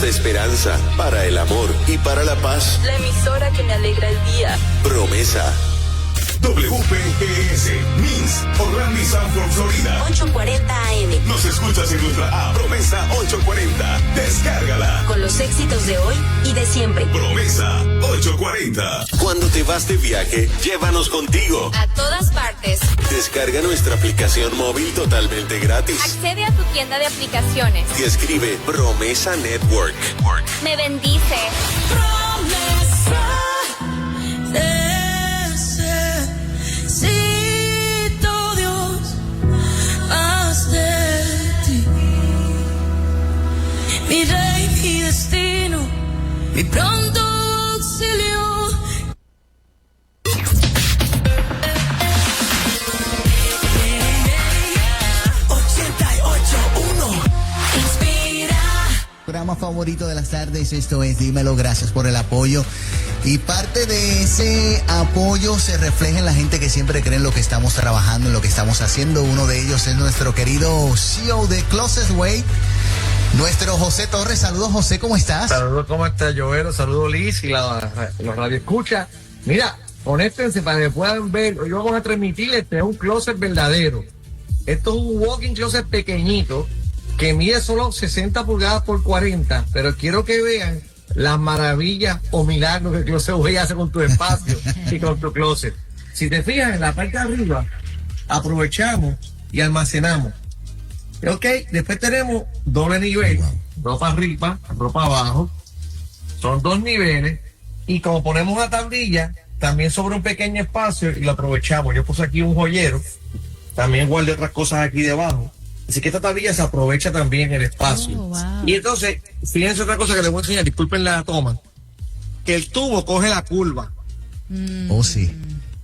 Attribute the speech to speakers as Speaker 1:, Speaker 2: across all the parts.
Speaker 1: de esperanza, para el amor y para la paz.
Speaker 2: La emisora que me alegra el día.
Speaker 1: Promesa.
Speaker 3: WPES, Mins, Orlando y Sanford, Florida.
Speaker 2: 840 AM.
Speaker 3: Nos escuchas en nuestra app, Promesa 840. Descárgala.
Speaker 2: Con los éxitos de hoy y de siempre.
Speaker 3: Promesa 840.
Speaker 1: Cuando te vas de viaje, llévanos contigo.
Speaker 2: A todas partes.
Speaker 1: Descarga nuestra aplicación móvil totalmente gratis.
Speaker 4: Accede a tu tienda de aplicaciones.
Speaker 1: Y escribe Promesa Network.
Speaker 4: Me bendice.
Speaker 2: Promesa. Necesito, Dios, más de ti. Mi rey, mi destino, mi pronto auxilio.
Speaker 5: Programa favorito de las tardes, esto es Dímelo, gracias por el apoyo. Y parte de ese apoyo se refleja en la gente que siempre cree en lo que estamos trabajando, en lo que estamos haciendo. Uno de ellos es nuestro querido CEO de Closest Way, nuestro José Torres. Saludos, José, ¿cómo estás?
Speaker 6: Saludos, ¿cómo estás, Joero? Saludos, Liz y los radioescuchas. Mira, conéctense para que puedan ver. Hoy vamos a transmitir un closet verdadero. Esto es un walk-in closet pequeñito que mide solo 60 pulgadas por 40, pero quiero que vean las maravillas o milagros que el Closet Way hace con tu espacio y con tu closet. Si te fijas, en la parte de arriba aprovechamos y almacenamos. Ok, después tenemos doble nivel, ropa arriba, ropa abajo, son dos niveles, y como ponemos una tablilla, también sobre un pequeño espacio y lo aprovechamos. Yo puse aquí un joyero, también guardé otras cosas aquí debajo. Así que esta tablilla se aprovecha también el espacio.
Speaker 2: Oh, wow.
Speaker 6: Y entonces, fíjense otra cosa que les voy a enseñar, disculpen la toma, que el tubo coge la curva.
Speaker 5: Oh, sí.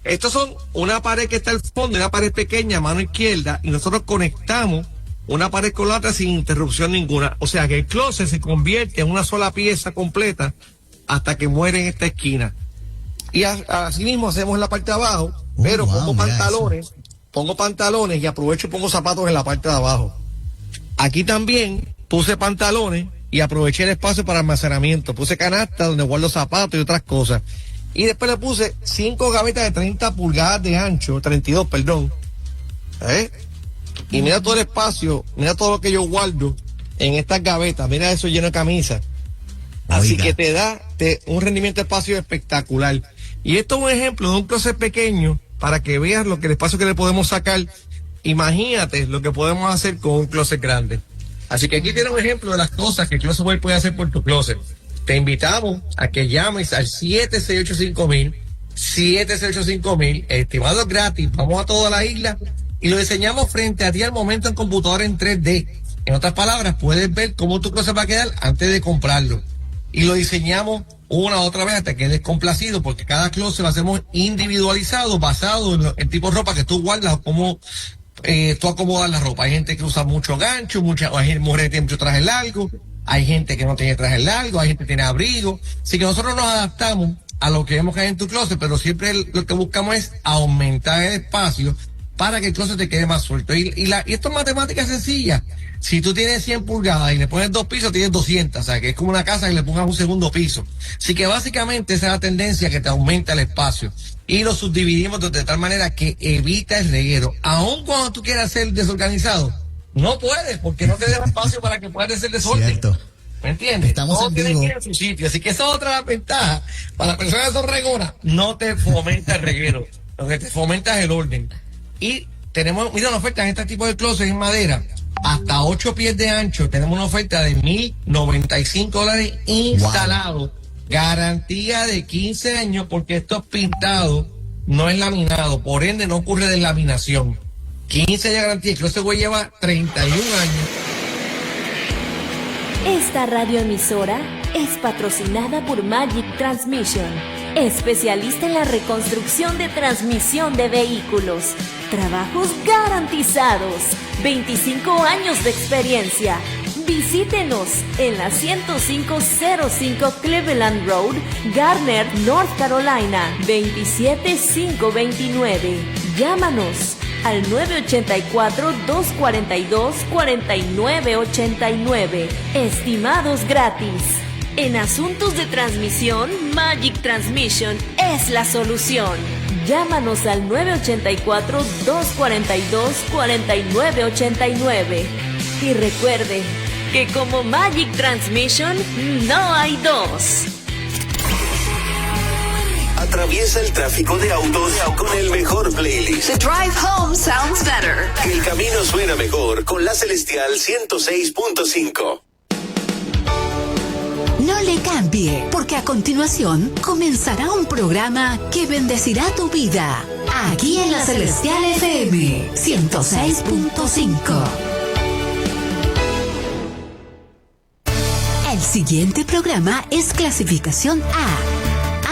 Speaker 6: Estos son una pared que está al fondo, una pared pequeña a mano izquierda, y nosotros conectamos una pared con la otra sin interrupción ninguna. O sea que el closet se convierte en una sola pieza completa hasta que muere en esta esquina. Y así mismo hacemos en la parte de abajo, pero pongo pantalones. Pongo pantalones y aprovecho y pongo zapatos en la parte de abajo. Aquí también puse pantalones y aproveché el espacio para almacenamiento. Puse canasta donde guardo zapatos y otras cosas. Y después le puse 5 gavetas de 30 pulgadas de ancho, 32, perdón. Y mira todo el espacio, mira todo lo que yo guardo en estas gavetas. Mira eso lleno de camisa. Así que te da un rendimiento de espacio espectacular. Y esto es un ejemplo de un closet pequeño, para que veas lo que el espacio que le podemos sacar. Imagínate lo que podemos hacer con un closet grande. Así que aquí tienes un ejemplo de las cosas que el Closet Way puede hacer por tu closet. Te invitamos a que llames al 768-5000, estimados gratis. Vamos a toda la isla y lo diseñamos frente a ti al momento en computadora en 3D. En otras palabras, puedes ver cómo tu closet va a quedar antes de comprarlo. Y lo diseñamos una u otra vez hasta que quedes complacido, porque cada closet lo hacemos individualizado, basado en el tipo de ropa que tú guardas o cómo tú acomodas la ropa. Hay gente que usa mucho gancho, hay mujeres que tienen mucho traje largo, hay gente que no tiene traje largo, hay gente que tiene abrigo. Así que nosotros nos adaptamos a lo que vemos que hay en tu closet, pero siempre lo que buscamos es aumentar el espacio para que el closet te quede más suelto. Y esto es matemática sencilla. Si tú tienes 100 pulgadas y le pones 2 pisos, tienes 200. O sea, que es como una casa y le pongas un segundo piso. Así que básicamente esa es la tendencia, que te aumenta el espacio. Y lo subdividimos de tal manera que evita el reguero. Aun cuando tú quieras ser desorganizado, no puedes, porque no te deja espacio para que puedas hacer desorden.
Speaker 5: Cierto.
Speaker 6: ¿Me entiendes?
Speaker 5: Estamos
Speaker 6: Todo
Speaker 5: en
Speaker 6: tiene
Speaker 5: vivo.
Speaker 6: que ir a su sitio. Así que esa es otra ventaja. Para las personas que son regonas, no te fomenta el reguero. Lo que te fomenta es el orden. Y tenemos, mira, una oferta en este tipo de closet en madera, hasta 8 pies de ancho. Tenemos una oferta de $1,095 instalado. Wow. Garantía de 15 años, porque esto es pintado, no es laminado. Por ende, no ocurre deslaminación. 15 de garantía. El Closet Way lleva 31 años.
Speaker 7: Esta radioemisora es patrocinada por Magic Transmission, especialista en la reconstrucción de transmisión de vehículos. Trabajos garantizados, 25 años de experiencia. Visítenos en la 10505 Cleveland Road, Garner, North Carolina, 27529. Llámanos al 984-242-4989. Estimados gratis. En asuntos de transmisión, Magic Transmission es la solución. Llámanos al 984-242-4989. Y recuerde que como Magic Transmission no hay dos.
Speaker 1: Atraviesa el tráfico de autos con el mejor playlist.
Speaker 8: The drive home sounds better.
Speaker 1: Que el camino suena mejor con la Celestial 106.5.
Speaker 8: No le cambie, porque a continuación comenzará un programa que bendecirá tu vida. Aquí en la Celestial FM 106.5. El siguiente programa es clasificación A,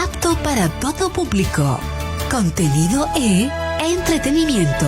Speaker 8: apto para todo público. Contenido E, entretenimiento.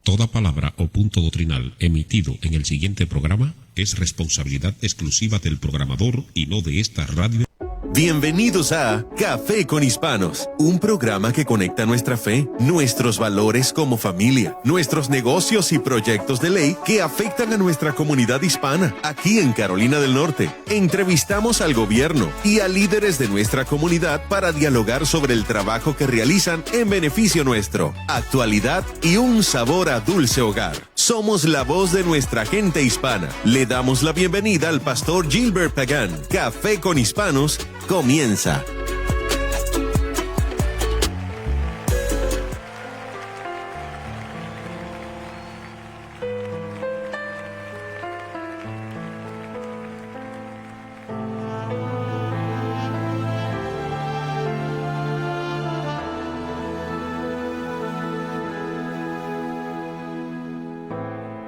Speaker 9: Toda palabra o punto doctrinal emitido en el siguiente programa es responsabilidad exclusiva del programador y no de esta radio.
Speaker 1: Bienvenidos a Café con Hispanos, un programa que conecta nuestra fe, nuestros valores como familia, nuestros negocios y proyectos de ley que afectan a nuestra comunidad hispana aquí en Carolina del Norte. Entrevistamos al gobierno y a líderes de nuestra comunidad para dialogar sobre el trabajo que realizan en beneficio nuestro, actualidad y un sabor a dulce hogar. Somos la voz de nuestra gente hispana. Le damos la bienvenida al pastor Gilbert Pagan. Café con Hispanos comienza.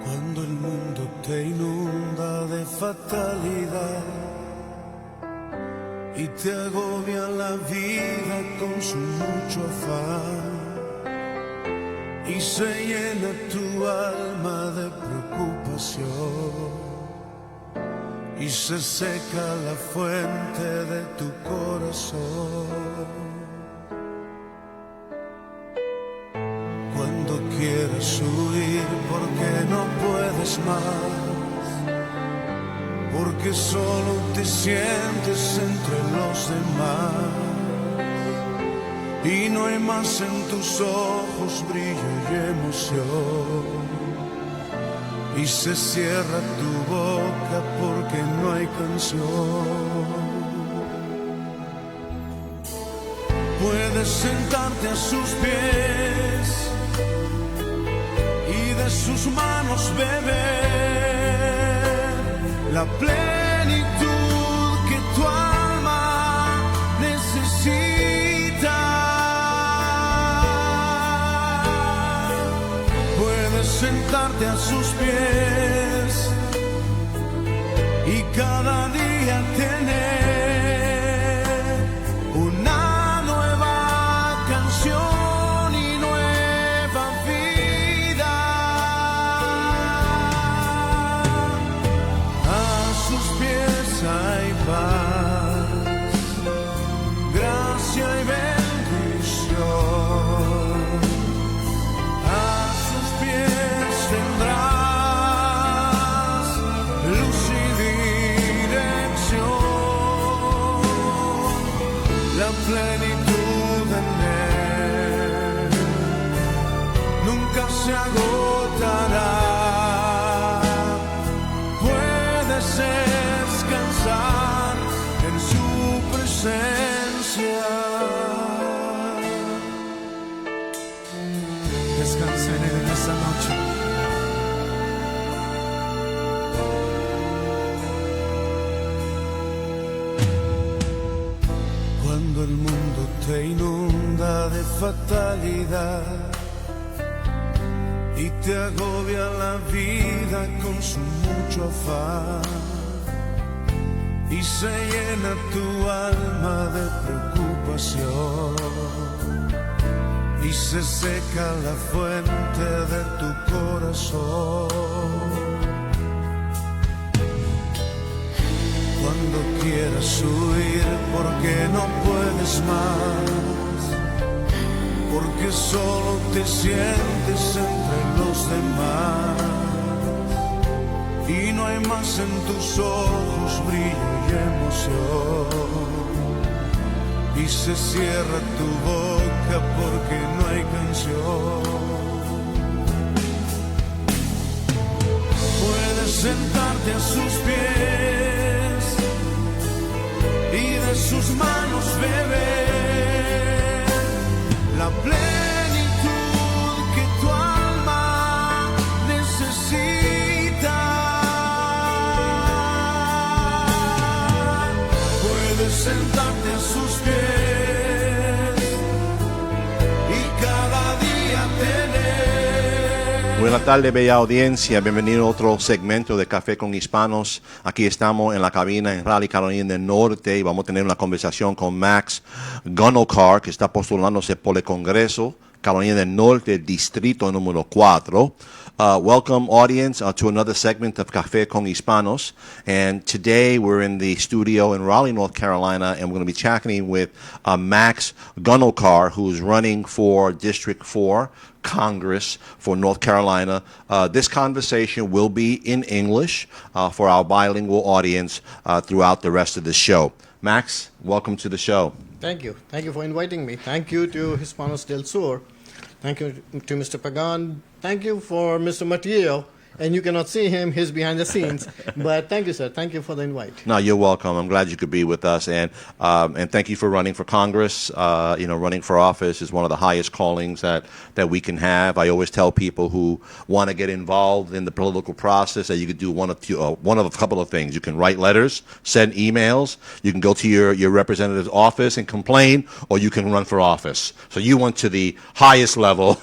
Speaker 10: Cuando el mundo te inunda de fatalidad y te agobia la vida con su mucho afán y se llena tu alma de preocupación y se seca la fuente de tu corazón. Cuando quieres huir porque no puedes más, porque solo te sientes entre los demás y no hay más en tus ojos brillo y emoción y se cierra tu boca porque no hay canción. Puedes sentarte a sus pies y de sus manos beber la plenitud que tu alma necesita. Puedes sentarte a sus pies y cada día tener una nueva canción y nueva vida. A sus pies hay paz, gracia y bendición. A sus pies tendrás luz y dirección, la plenitud en él nunca se agotará. Puedes descansar en su presencia. Descansa en él esta noche. Cuando el mundo te inunda de fatalidad y te agobia la vida con su mucho afán y se llena tu alma de preocupación y se seca la fuente de tu corazón. Cuando quieras huir porque no puedes más, porque solo te sientes entre los demás y no hay más en tus ojos brillo y emoción y se cierra tu boca porque no hay canción. Puedes sentarte a sus pies y de sus manos beber la plenitud que tu alma necesita. Puedes sentarte a sus pies y cada día tener.
Speaker 11: Buenas tardes, bella audiencia. Bienvenido a otro segmento de Café con Hispanos. Aquí estamos en la cabina en Raleigh, Carolina del Norte, y vamos a tener una conversación con Max Ganorkar, que está postulándose por el Congreso, Carolina del Norte, distrito número 4. Welcome, audience, to another segment of Café con Hispanos. And today we're in the studio in Raleigh, North Carolina, and we're going to be chatting with Max Ganorkar, who is running for District 4, Congress for North Carolina. This conversation will be in English for our bilingual audience throughout the rest of the show. Max, welcome to the show.
Speaker 12: Thank you. Thank you for inviting me. Thank you to Hispanos del Sur. Thank you to Mr. Pagan. Thank you for Mr. Mateo. And you cannot see him, he's behind the scenes. But thank you, sir. Thank you for the invite.
Speaker 11: No, you're welcome. I'm glad you could be with us. And thank you for running for Congress. Running for office is one of the highest callings that we can have. I always tell people who want to get involved in the political process that you could do one of a couple of things. You can write letters, send emails. You can go to your representative's office and complain, or you can run for office. So you went to the highest level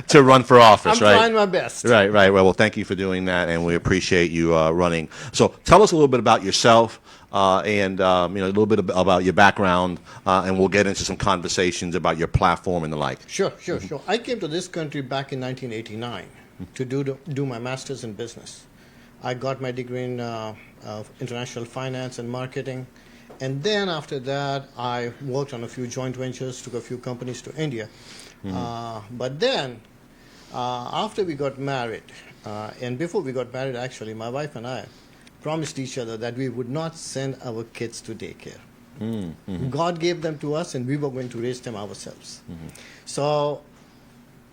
Speaker 11: to run for office, right?
Speaker 12: I'm trying my best.
Speaker 11: Right. Well, thank you for doing that, and we appreciate you running. So tell us a little bit about yourself and a little bit about your background, and we'll get into some conversations about your platform and the like.
Speaker 12: Sure. I came to this country back in 1989 to do my master's in business. I got my degree in international finance and marketing, and then after that I worked on a few joint ventures, took a few companies to India. But then after we got married, and before we got married, actually, my wife and I promised each other that we would not send our kids to daycare. God gave them to us, and we were going to raise them ourselves. So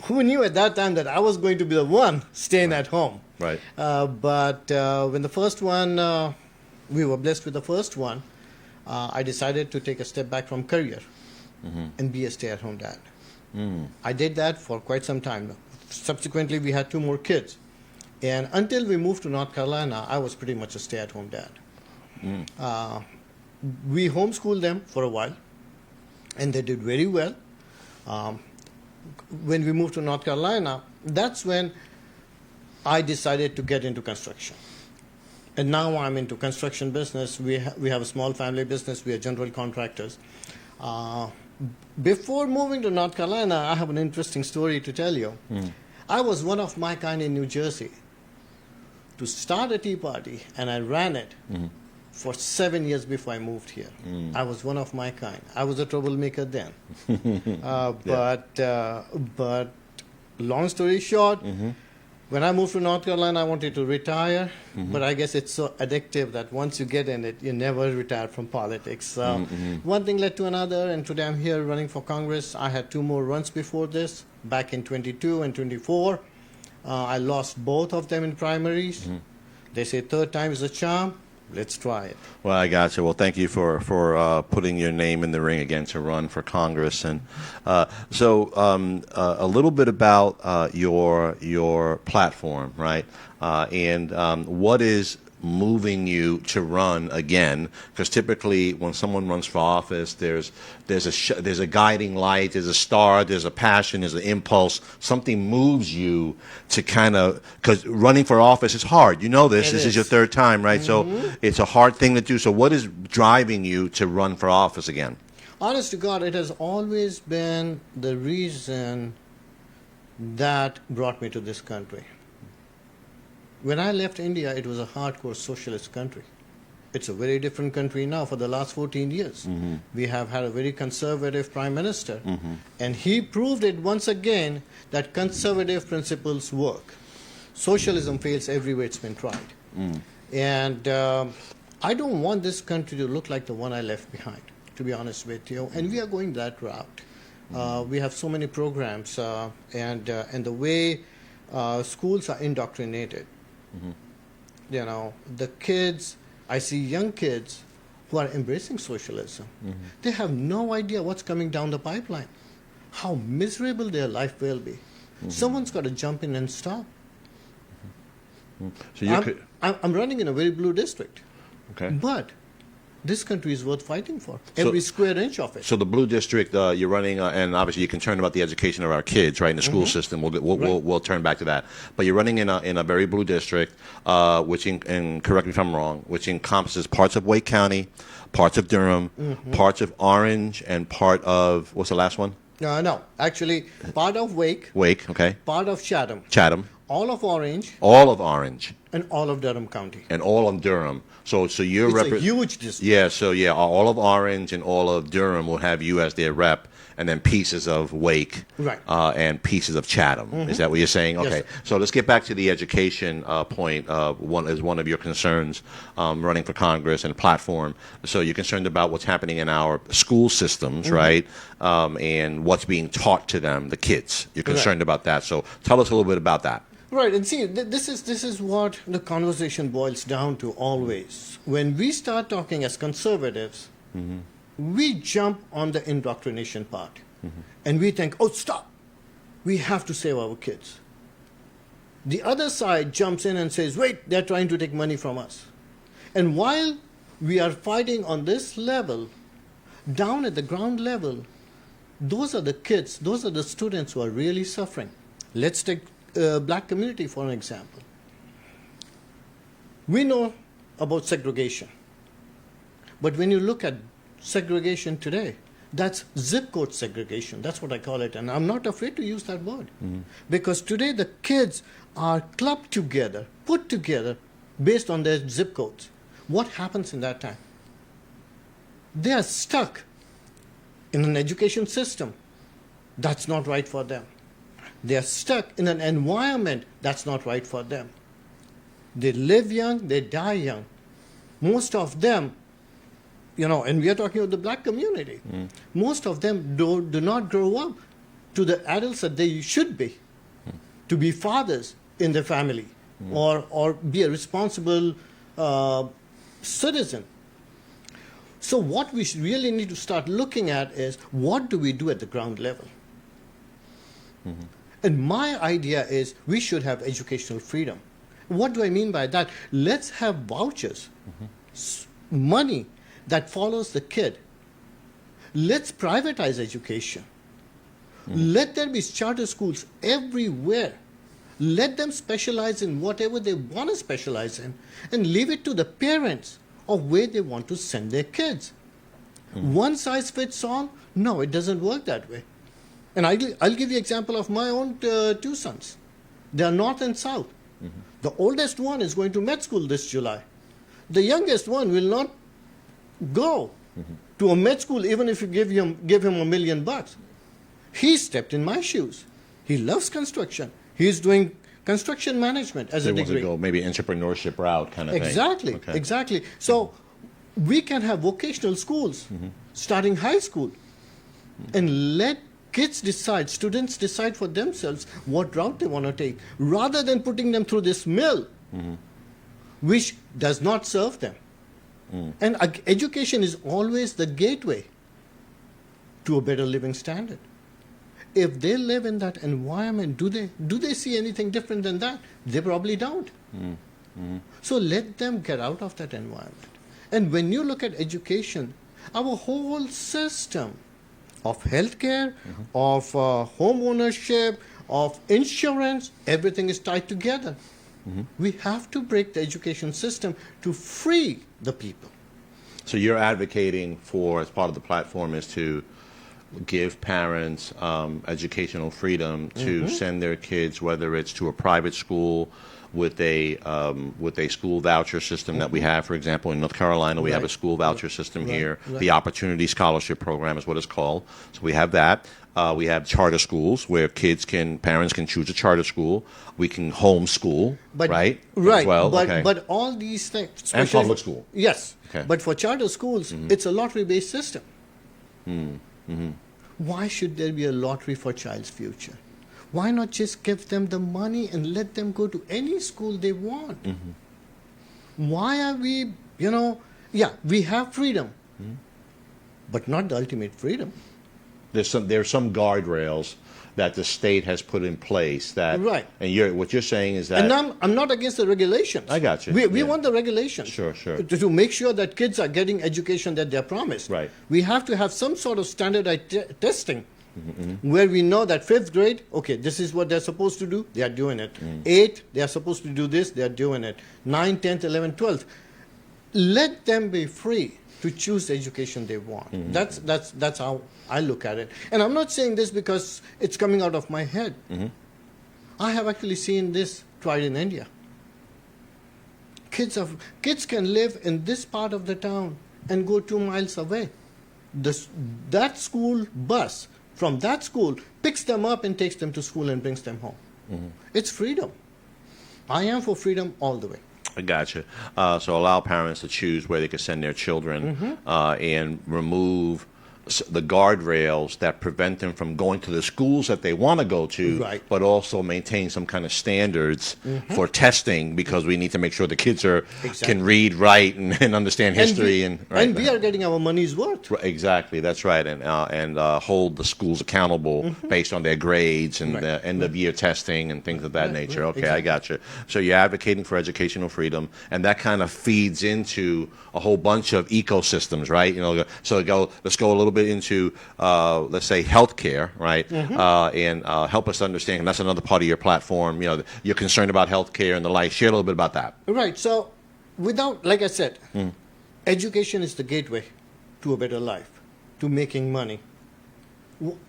Speaker 12: who knew at that time that I was going to be the one staying at home?
Speaker 11: Right.
Speaker 12: But when the first one, we were blessed with the first one, I decided to take a step back from career and be a stay-at-home dad. I did that for quite some time. Subsequently, we had 2 more kids. And until we moved to North Carolina, I was pretty much a stay-at-home dad. We homeschooled them for a while, and they did very well. When we moved to North Carolina, that's when I decided to get into construction. And now I'm into construction business. We have a small family business. We are general contractors. Before moving to North Carolina, I have an interesting story to tell you. I was one of my kind in New Jersey to start a tea party, and I ran it for 7 years before I moved here. I was one of my kind. I was a troublemaker then. But long story short, when I moved to North Carolina, I wanted to retire, but I guess it's so addictive that once you get in it, you never retire from politics. So one thing led to another, and today I'm here running for Congress. I had 2 more runs before this, back in 22 and 24. I lost both of them in primaries. They say third time is a charm. Let's try it.
Speaker 11: Well, I got you. Well, thank you for putting your name in the ring again to run for Congress. And so a little bit about your platform, right? And what is moving you to run again? Because typically when someone runs for office, there's a guiding light, there's a star, there's a passion, there's an impulse. Something moves you to kind of, because running for office is hard. You know this. This is your 3rd time, right? So it's a hard thing to do. So what is driving you to run for office again?
Speaker 12: Honest to God, it has always been the reason that brought me to this country. When I left India, it was a hardcore socialist country. It's a very different country now for the last 14 years. We have had a very conservative prime minister, and he proved it once again that conservative principles work. Socialism fails everywhere it's been tried. And I don't want this country to look like the one I left behind, to be honest with you, and we are going that route. We have so many programs, and the way schools are indoctrinated. You know, the kids, I see young kids who are embracing socialism. They have no idea what's coming down the pipeline, how miserable their life will be. Someone's got to jump in and stop. So I'm running in a very blue district, but this country is worth fighting for, every square inch of it.
Speaker 11: So the blue district, you're running, and obviously you're concerned about the education of our kids, right, in the school system. We'll turn back to that. But you're running in a very blue district, which, and correct me if I'm wrong, which encompasses parts of Wake County, parts of Durham, parts of Orange, and part of, what's the last one?
Speaker 12: No, actually, part of Wake.
Speaker 11: Wake, okay.
Speaker 12: Part of Chatham. All of Orange.
Speaker 11: All of Orange.
Speaker 12: And all of Durham County.
Speaker 11: And all of Durham. So you're
Speaker 12: It's a huge district.
Speaker 11: Yeah, so all of Orange and all of Durham will have you as their rep, and then pieces of Wake,
Speaker 12: right,
Speaker 11: and pieces of Chatham. Is that what you're saying? Okay.
Speaker 12: Yes.
Speaker 11: So let's get back to the education point. One of your concerns running for Congress and platform. So you're concerned about what's happening in our school systems, right? And what's being taught to them, the kids. You're concerned about that. So tell us a little bit about that.
Speaker 12: Right, and see, this is what the conversation boils down to always. When we start talking as conservatives, we jump on the indoctrination part. And we think, oh, stop. We have to save our kids. The other side jumps in and says, wait, they're trying to take money from us. And while we are fighting on this level, down at the ground level, those are the kids, those are the students who are really suffering. Let's take black community for an example. We know about segregation, but when you look at segregation today, that's zip code segregation. That's what I call it, and I'm not afraid to use that word, because today the kids are clubbed together, put together based on their zip codes. What happens in that time? They are stuck in an education system that's not right for them. They are stuck in an environment that's not right for them. They live young, they die young. Most of them, and we are talking about the black community, most of them do not grow up to the adults that they should be, to be fathers in their family, or be a responsible citizen. So what we really need to start looking at is, what do we do at the ground level? And my idea is we should have educational freedom. What do I mean by that? Let's have vouchers, money that follows the kid. Let's privatize education. Let there be charter schools everywhere. Let them specialize in whatever they want to specialize in, and leave it to the parents of where they want to send their kids. One size fits all? No, it doesn't work that way. And I'll give you an example of my own two sons. They are north and south. The oldest one is going to med school this July. The youngest one will not go to a med school even if you give him $1 million. He stepped in my shoes. He loves construction. He's doing construction management as a degree.
Speaker 11: They want to go maybe entrepreneurship route kind of
Speaker 12: thing. Exactly. So we can have vocational schools starting high school, and let kids decide, students decide for themselves what route they want to take, rather than putting them through this mill, which does not serve them. And education is always the gateway to a better living standard. If they live in that environment, do they see anything different than that? They probably don't. So let them get out of that environment. And when you look at education, our whole system of healthcare, of home ownership, of insurance, everything is tied together. We have to break the education system to free the people.
Speaker 11: So you're advocating for, as part of the platform, is to give parents educational freedom to send their kids, whether it's to a private school with a school voucher system that we have. For example, in North Carolina, we have a school voucher system here. The Opportunity Scholarship Program is what it's called. So we have that. We have charter schools where parents can choose a charter school. We can homeschool, right?
Speaker 12: Right.
Speaker 11: As well.
Speaker 12: But all these things.
Speaker 11: And public school.
Speaker 12: Yes.
Speaker 11: Okay.
Speaker 12: But for charter schools, it's a lottery-based system. Why should there be a lottery for child's future? Why not just give them the money and let them go to any school they want? Why are we, we have freedom, but not the ultimate freedom.
Speaker 11: There's some guardrails that the state has put in place that, and what you're saying is that,
Speaker 12: and I'm not against the regulations.
Speaker 11: I got you.
Speaker 12: We want the regulations.
Speaker 11: Sure.
Speaker 12: To make sure that kids are getting education that they're promised.
Speaker 11: Right.
Speaker 12: We have to have some sort of standardized testing where we know that 5th grade, okay, this is what they're supposed to do, they are doing it. 8th, they are supposed to do this, they are doing it. 9th, 10th, 11th, 12th. Let them be free to choose the education they want. That's how I look at it. And I'm not saying this because it's coming out of my head. I have actually seen this tried in India. Kids can live in this part of the town and go 2 miles away. That school bus from that school picks them up and takes them to school and brings them home. It's freedom. I am for freedom all the way.
Speaker 11: I gotcha. So allow parents to choose where they can send their children and remove the guardrails that prevent them from going to the schools that they want to go to, but also maintain some kind of standards for testing, because we need to make sure the kids can read, write, and understand history. And
Speaker 12: we are getting our money's worth.
Speaker 11: Exactly, that's right. And hold the schools accountable based on their grades and the end-of-year testing and things of that nature. Okay, exactly. I got you. So you're advocating for educational freedom, and that kind of feeds into a whole bunch of ecosystems, right? So let's go a little bit into, let's say, healthcare, right? And help us understand, and that's another part of your platform. You're concerned about healthcare and the like. Share a little bit about that.
Speaker 12: Right. So, like I said, education is the gateway to a better life, to making money.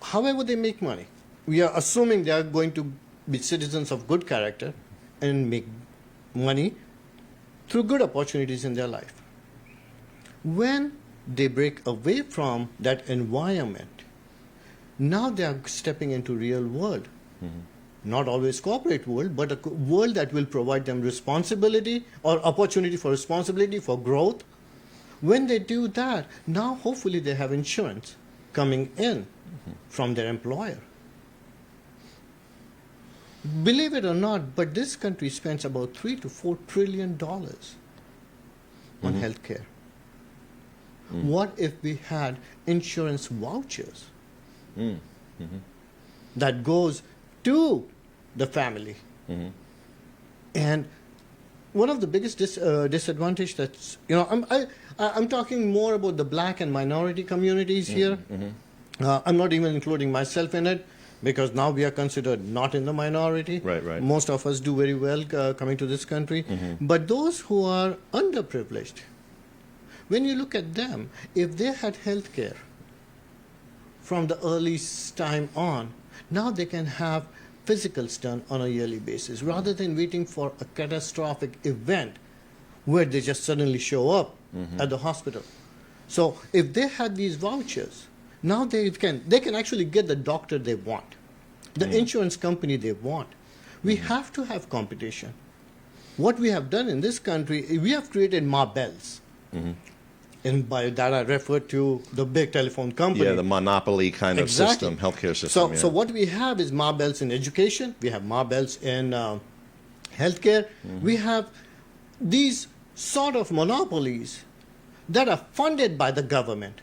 Speaker 12: However they make money, we are assuming they are going to be citizens of good character and make money through good opportunities in their life. When they break away from that environment, now they are stepping into real world. Not always corporate world, but a world that will provide them responsibility or opportunity for responsibility, for growth. When they do that, now hopefully they have insurance coming in from their employer. Believe it or not, but this country spends about $3 to $4 trillion on healthcare. What if we had insurance vouchers that goes to the family? And one of the biggest disadvantage that's, I'm talking more about the black and minority communities here. I'm not even including myself in it, because now we are considered not in the minority.
Speaker 11: Right.
Speaker 12: Most of us do very well coming to this country. But those who are underprivileged, when you look at them, if they had health care from the earliest time on, now they can have physicals done on a yearly basis, rather than waiting for a catastrophic event where they just suddenly show up at the hospital. So if they had these vouchers, now they can actually get the doctor they want, the insurance company they want. We have to have competition. What we have done in this country, we have created Marbells. And by that I refer to the big telephone company.
Speaker 11: Yeah, the monopoly kind of system, healthcare system.
Speaker 12: So what we have is Marbells in education. We have Marbells in healthcare. We have these sort of monopolies that are funded by the government.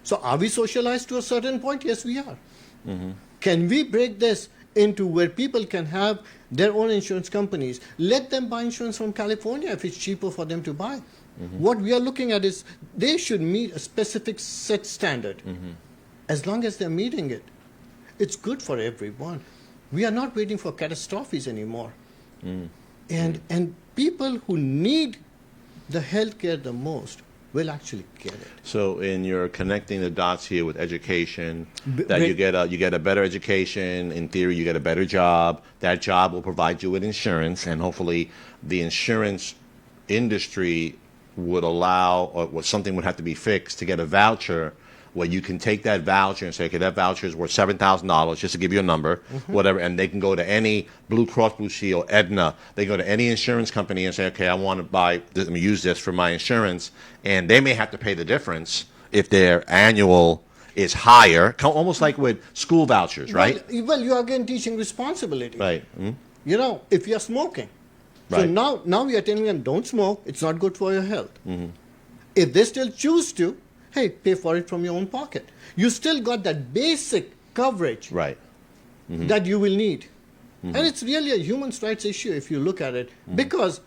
Speaker 12: So are we socialized to a certain point? Yes, we are. Can we break this into where people can have their own insurance companies? Let them buy insurance from California if it's cheaper for them to buy. What we are looking at is they should meet a specific set standard. As long as they're meeting it, it's good for everyone. We are not waiting for catastrophes anymore. And people who need the health care the most, will actually get it.
Speaker 11: So, in your connecting the dots here with education, that you get a better education. In theory, you get a better job. That job will provide you with insurance, and hopefully, the insurance industry would allow, or something would have to be fixed to get a voucher where you can take that voucher and say, okay, that voucher is worth $7,000, just to give you a number, whatever, and they can go to any Blue Cross Blue Shield, Aetna, they go to any insurance company and say, okay, I want to buy this, use this for my insurance, and they may have to pay the difference if their annual is higher, almost like with school vouchers, right?
Speaker 12: Well, you are again teaching responsibility.
Speaker 11: Right.
Speaker 12: You know, if you're smoking, so now we are telling them, don't smoke, it's not good for your health. If they still choose to, hey, pay for it from your own pocket. You still got that basic coverage that you will need. And it's really a human rights issue if you look at it, because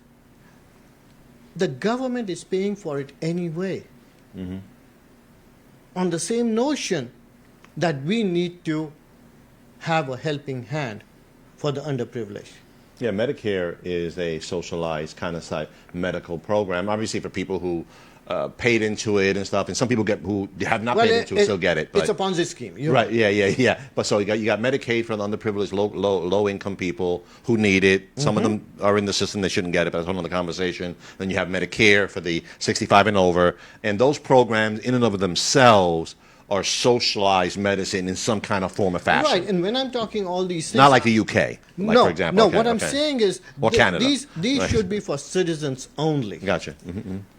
Speaker 12: the government is paying for it anyway. On the same notion that we need to have a helping hand for the underprivileged.
Speaker 11: Yeah, Medicare is a socialized kind of medical program, obviously for people who paid into it and stuff, and some people who have not paid into it still get it. But,
Speaker 12: it's a Ponzi scheme.
Speaker 11: Right, yeah. But so you got Medicaid for the underprivileged, low income people who need it. Some of them are in the system, they shouldn't get it, but that's another conversation. Then you have Medicare for the 65 and over, and those programs in and of themselves are socialized medicine in some kind of form or fashion.
Speaker 12: Right, and when I'm talking all these things...
Speaker 11: Not like the UK, for example.
Speaker 12: No, what I'm saying is
Speaker 11: Canada.
Speaker 12: These should be for citizens only.
Speaker 11: Gotcha.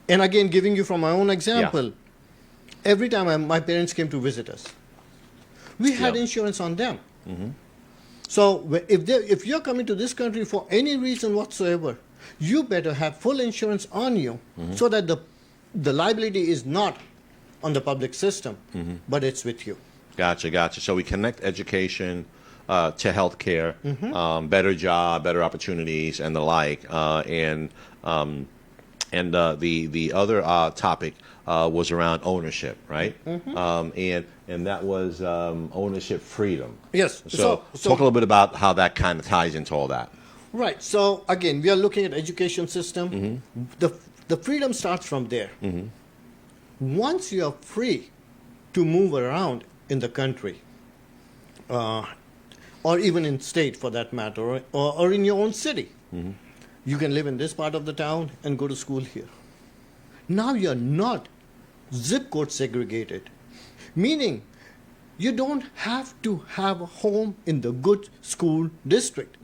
Speaker 12: And again, giving you from my own example, every time my parents came to visit us, we had insurance on them. So if you're coming to this country for any reason whatsoever, you better have full insurance on you so that the liability is not on the public system, but it's with you.
Speaker 11: Gotcha. So we connect education to healthcare, better job, better opportunities, and the like. And the other topic was around ownership, right? And that was ownership freedom.
Speaker 12: Yes.
Speaker 11: So talk a little bit about how that kind of ties into all that.
Speaker 12: Right. So again, we are looking at education system. The freedom starts from there. Once you are free to move around in the country, or even in state for that matter, or in your own city, you can live in this part of the town and go to school here. Now you're not zip code segregated, meaning you don't have to have a home in the good school district.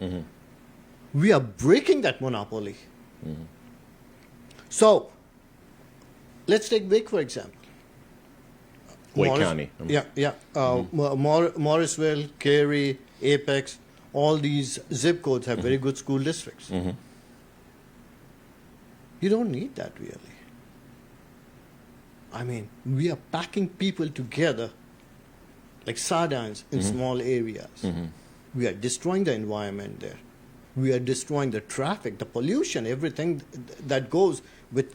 Speaker 12: We are breaking that monopoly. So, let's take Wake, for example.
Speaker 11: Wake County.
Speaker 12: Morrisville, Cary, Apex, all these zip codes have very good school districts. You don't need that really. I mean, we are packing people together like sardines in small areas. We are destroying the environment there. We are destroying the traffic, the pollution, everything that goes with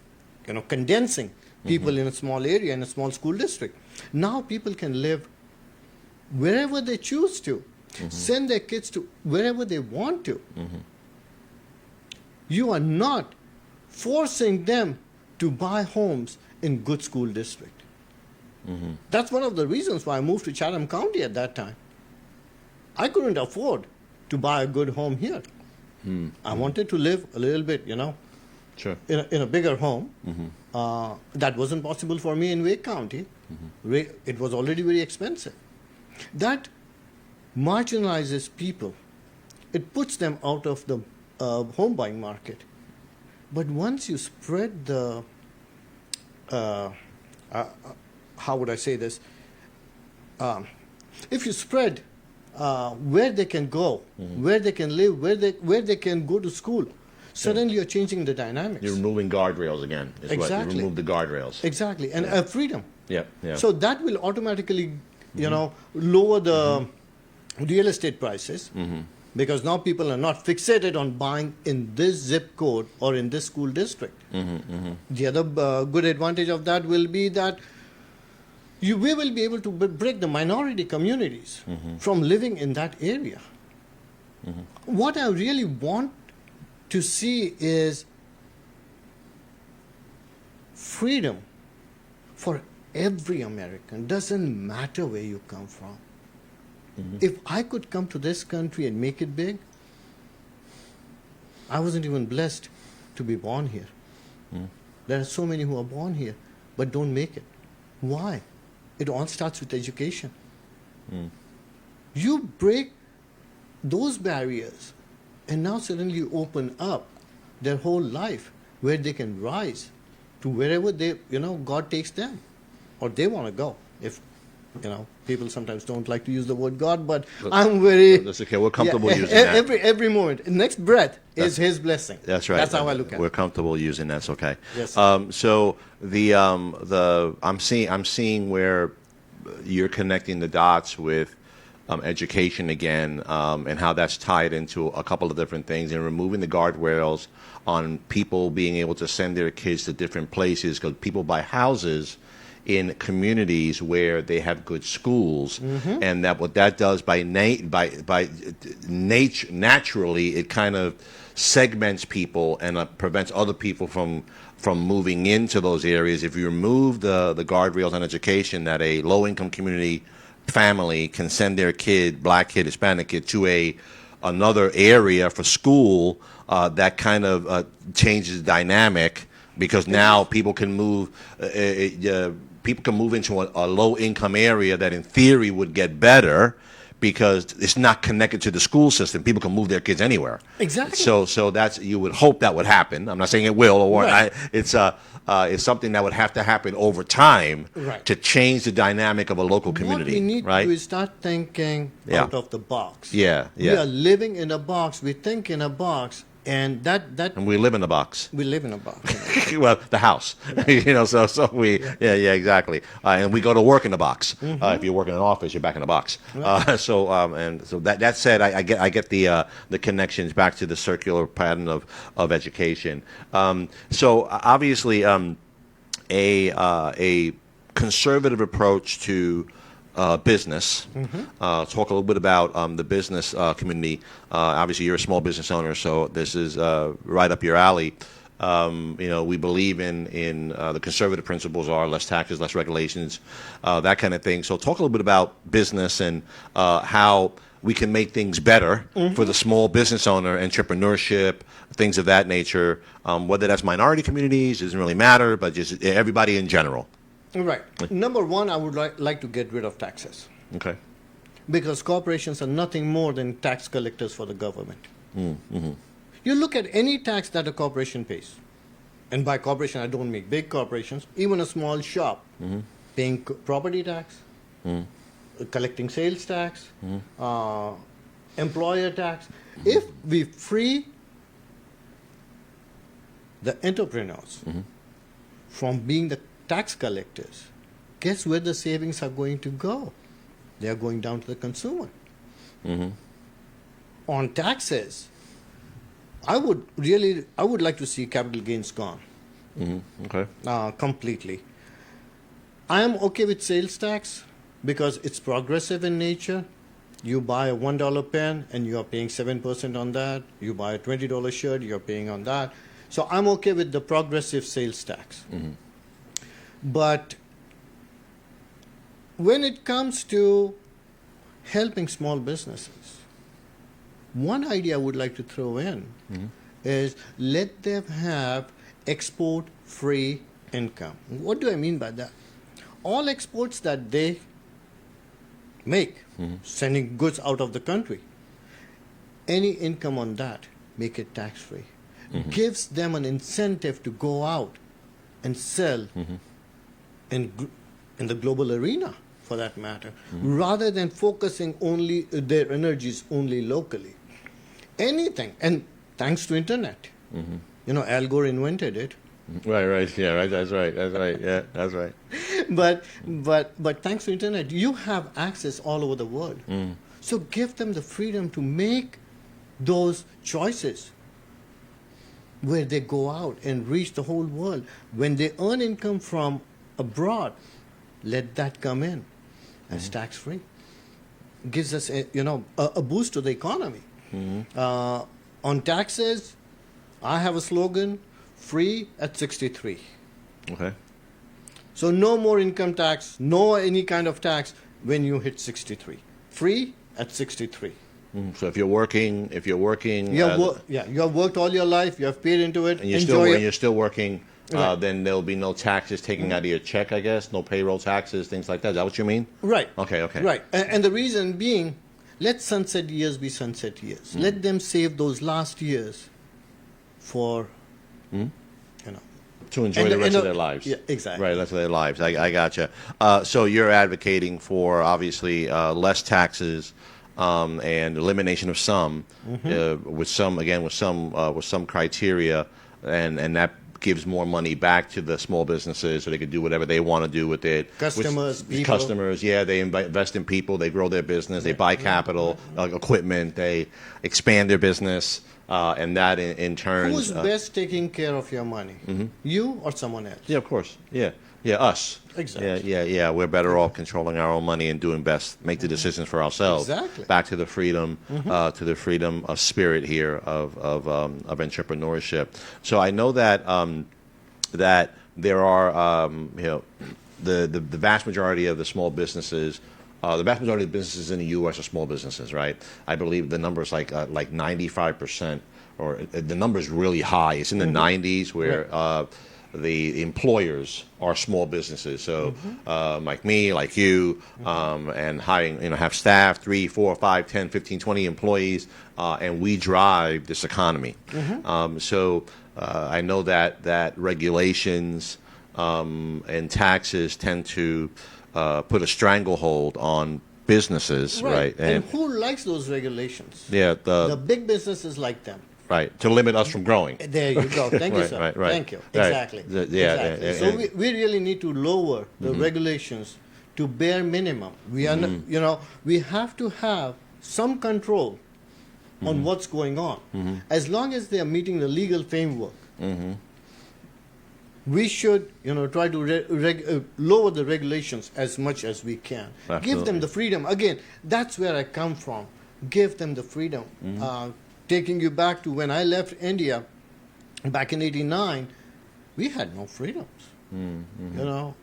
Speaker 12: condensing people in a small area, in a small school district. Now people can live wherever they choose to, send their kids to wherever they want to. You are not forcing them to buy homes in good school district. That's one of the reasons why I moved to Chatham County at that time. I couldn't afford to buy a good home here. I wanted to live a little bit,
Speaker 11: Sure.
Speaker 12: in a bigger home. That wasn't possible for me in Wake County. It was already very expensive. That marginalizes people. It puts them out of the home buying market. But once you spread the, how would I say this? If you spread where they can go, where they can live, where they can go to school, suddenly you're changing the dynamics.
Speaker 11: You're removing guardrails again.
Speaker 12: Exactly.
Speaker 11: You remove the guardrails.
Speaker 12: Exactly. And freedom.
Speaker 11: Yeah.
Speaker 12: So that will automatically, lower the real estate prices, because now people are not fixated on buying in this zip code or in this school district. The other good advantage of that will be that we will be able to break the minority communities from living in that area. What I really want to see is freedom for every American, doesn't matter where you come from. If I could come to this country and make it big, I wasn't even blessed to be born here. There are so many who are born here but don't make it. Why? It all starts with education. You break those barriers and now suddenly you open up their whole life where they can rise to wherever they, God takes them or they want to go. If, people sometimes don't like to use the word God, but I'm very...
Speaker 11: That's okay. We're comfortable using that.
Speaker 12: Every moment. Next breath is His blessing.
Speaker 11: That's right.
Speaker 12: That's how I look at it.
Speaker 11: We're comfortable using that. That's okay.
Speaker 12: Yes.
Speaker 11: So I'm seeing where you're connecting the dots with education again, and how that's tied into a couple of different things, and removing the guardrails on people being able to send their kids to different places, because people buy houses in communities where they have good schools, and that what that does by nature, naturally, it kind of segments people and prevents other people from moving into those areas. If you remove the guardrails on education, that a low-income community family can send their kid, black kid, Hispanic kid, to another area for school, that kind of changes the dynamic, because now people can move. People can move into a low-income area that, in theory, would get better because it's not connected to the school system. People can move their kids anywhere.
Speaker 12: Exactly.
Speaker 11: So that's, you would hope that would happen. I'm not saying it will or
Speaker 12: right.
Speaker 11: It's something that would have to happen over time to change the dynamic of a local community.
Speaker 12: What we need
Speaker 11: right?
Speaker 12: to do is start thinking out of the box.
Speaker 11: Yeah.
Speaker 12: We are living in a box. We think in a box. And and
Speaker 11: we live in a box.
Speaker 12: We live in a box.
Speaker 11: Well, the house, so we, exactly. And we go to work in a box. If you work in an office, you're back in a box.
Speaker 12: Right.
Speaker 11: So that said, I get the connections back to the circular pattern of education. So obviously, a conservative approach to business. Talk a little bit about the business community. Obviously, you're a small business owner, so this is right up your alley. We believe in the conservative principles are less taxes, less regulations, that kind of thing. So talk a little bit about business and how we can make things better for the small business owner, entrepreneurship, things of that nature. Whether that's minority communities, doesn't really matter, but just everybody in general.
Speaker 12: Right. Number one, I would like to get rid of taxes.
Speaker 11: Okay.
Speaker 12: Because corporations are nothing more than tax collectors for the government. You look at any tax that a corporation pays, and by corporation I don't mean big corporations, even a small shop, paying property tax, collecting sales tax, employer tax. If we free the entrepreneurs from being the tax collectors, guess where the savings are going to go? They are going down to the consumer. On taxes, I would like to see capital gains gone.
Speaker 11: Okay.
Speaker 12: Completely. I am okay with sales tax because it's progressive in nature. You buy a $1 pen and you are paying 7% on that. You buy a $20 shirt, you're paying on that. So I'm okay with the progressive sales tax. But when it comes to helping small businesses, one idea I would like to throw in is let them have export-free income. What do I mean by that? All exports that they make, sending goods out of the country, any income on that, make it tax-free. Gives them an incentive to go out and sell in the global arena, for that matter, rather than focusing only their energies only locally. Anything, and thanks to internet, Al Gore invented it.
Speaker 11: Right, yeah, right. That's right. Yeah, that's right.
Speaker 12: But thanks to internet, you have access all over the world. So give them the freedom to make those choices where they go out and reach the whole world. When they earn income from abroad, let that come in as tax-free. Gives us a boost to the economy. On taxes, I have a slogan: free at 63.
Speaker 11: Okay.
Speaker 12: So no more income tax, no any kind of tax when you hit 63. Free at 63.
Speaker 11: So if you're working,
Speaker 12: you have worked all your life, you have paid into it,
Speaker 11: and you're still working, right. Then there'll be no taxes taken out of your check, I guess, no payroll taxes, things like that. Is that what you mean?
Speaker 12: Right.
Speaker 11: Okay.
Speaker 12: Right, and the reason being, let sunset years be sunset years. Let them save those last years for,
Speaker 11: to enjoy the rest of their lives.
Speaker 12: Yeah, exactly.
Speaker 11: Right, the rest of their lives. I gotcha. So you're advocating for, obviously, less taxes and elimination of some, with some criteria, and that gives more money back to the small businesses so they can do whatever they want to do with it. Customers, they invest in people, they grow their business, they buy capital, equipment, they expand their business. And that in turn...
Speaker 12: Who's best taking care of your money? You or someone else?
Speaker 11: Yeah, of course. Yeah, us.
Speaker 12: Exactly.
Speaker 11: Yeah. We're better off controlling our own money and doing best, make the decisions for ourselves.
Speaker 12: Exactly.
Speaker 11: Back to the freedom, of spirit here of entrepreneurship. So I know that that there are the vast majority of the small businesses. The vast majority of businesses in the U.S. are small businesses, right? I believe the number is like 95%, or the number is really high. It's in the 90s where the employers are small businesses. So like me, like you, and hiring, have staff, 3, 4, 5, 10, 15, 20 employees, and we drive this economy. So I know that regulations and taxes tend to put a stranglehold on businesses, right?
Speaker 12: And who likes those regulations?
Speaker 11: Yeah,
Speaker 12: the big businesses like them.
Speaker 11: Right, to limit us from growing.
Speaker 12: There you go. Thank you, sir.
Speaker 11: Right.
Speaker 12: Thank you. Exactly. Exactly. So we really need to lower the regulations to bare minimum. We are, we have to have some control on what's going on. As long as they are meeting the legal framework. We should, try to lower the regulations as much as we can.
Speaker 11: Absolutely.
Speaker 12: Give them the freedom. Again, that's where I come from. Give them the freedom. Taking you back to when I left India back in '89, we had no freedoms.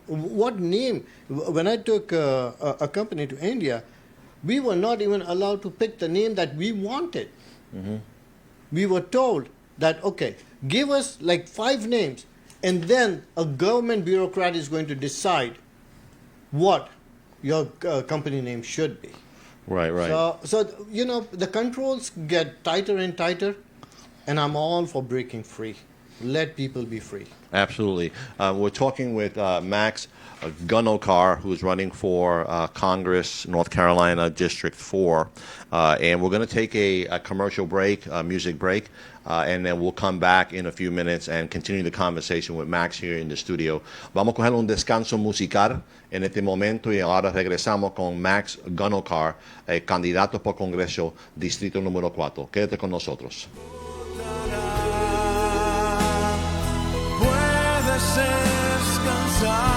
Speaker 12: What name? When I took a company to India, we were not even allowed to pick the name that we wanted. We were told that, okay, give us like 5 names, and then a government bureaucrat is going to decide what your company name should be.
Speaker 11: Right.
Speaker 12: So the controls get tighter and tighter, and I'm all for breaking free. Let people be free.
Speaker 11: Absolutely. We're talking with Max Ganorkar, who's running for Congress, North Carolina, District 4. And we're going to take a commercial break, a music break, and then we'll come back in a few minutes and continue the conversation with Max here in the studio. Vamos a coger un descanso musical en este momento y ahora regresamos con Max Ganorkar, candidato por Congreso, distrito número 4. Quédate con nosotros.
Speaker 10: Puedes descansar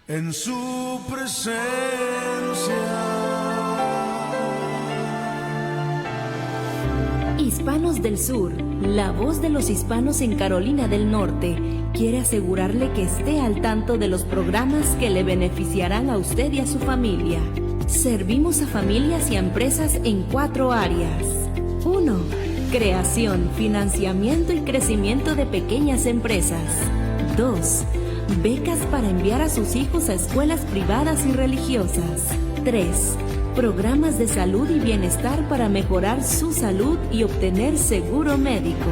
Speaker 10: en su presencia.
Speaker 7: Hispanos del Sur, la voz de los hispanos en Carolina del Norte, quiere asegurarle que esté al tanto de los programas que le beneficiarán a usted y a su familia. Servimos a familias y a empresas en 4 áreas. 1. Creación, financiamiento y crecimiento de pequeñas empresas. 2. Becas para enviar a sus hijos a escuelas privadas y religiosas. 3. Programas de salud y bienestar para mejorar su salud y obtener seguro médico.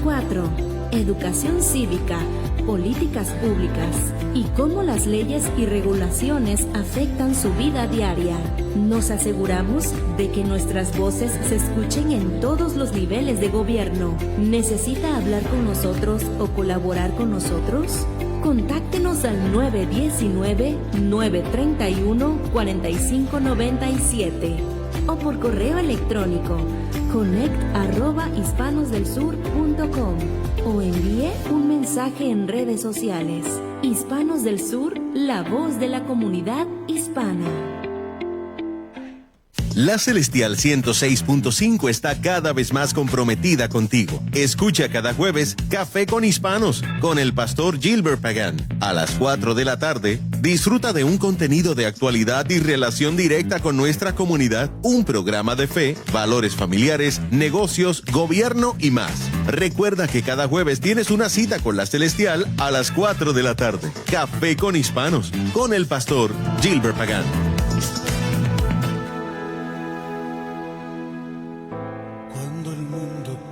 Speaker 7: 4. Educación cívica, políticas públicas y cómo las leyes y regulaciones afectan su vida diaria. Nos aseguramos de que nuestras voces se escuchen en todos los niveles de gobierno. ¿Necesita hablar con nosotros o colaborar con nosotros? Contáctenos al 919-931-4597 o por correo electrónico connect@hispanosdelsur.com o envíe un mensaje en redes sociales. Hispanos del Sur, la voz de la comunidad hispana.
Speaker 1: La Celestial 106.5 está cada vez más comprometida contigo. Escucha cada jueves Café con Hispanos con el pastor Gilbert Pagan. A las 4 de la tarde, disfruta de un contenido de actualidad y relación directa con nuestra comunidad, un programa de fe, valores familiares, negocios, gobierno y más. Recuerda que cada jueves tienes una cita con la Celestial a las 4 de la tarde. Café con Hispanos con el pastor Gilbert Pagan.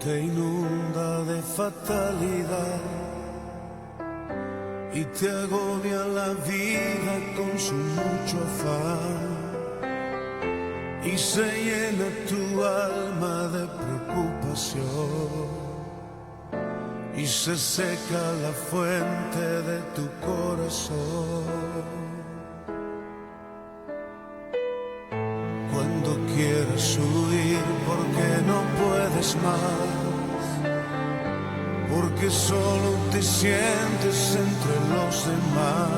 Speaker 10: Te inunda de fatalidad y te agobia la vida con su mucho afán y se llena tu alma de preocupación y se seca la fuente de tu corazón. Cuando quieres huir porque no puedes más, porque solo te sientes entre los demás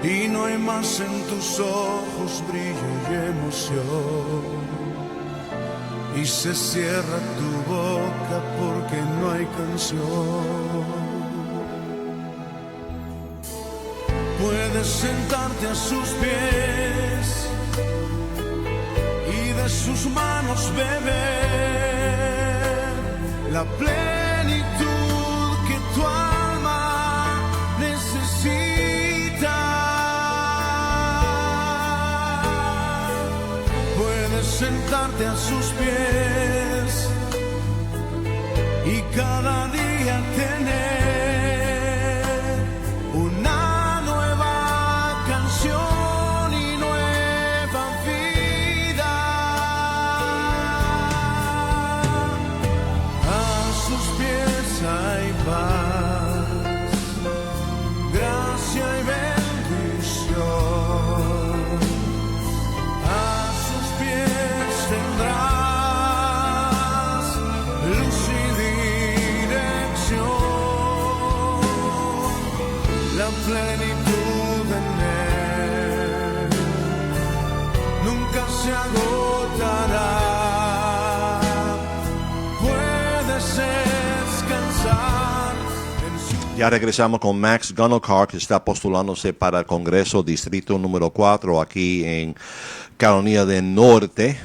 Speaker 10: y no hay más en tus ojos brillo y emoción y se cierra tu boca porque no hay canción. Puedes sentarte a sus pies y de sus manos beber la plenitud que tu alma necesita. Puedes sentarte a sus pies y cada día tener una nueva canción y nueva vida. A sus pies hay paz, gracia y bendición. A sus pies tendrás luz y dirección. La plenitud en él nunca se agotará. Puedes descansar en su...
Speaker 11: Ya regresamos con Max Ganorkar, que está postulándose para el Congreso Distrito número 4 aquí en Carolina del Norte,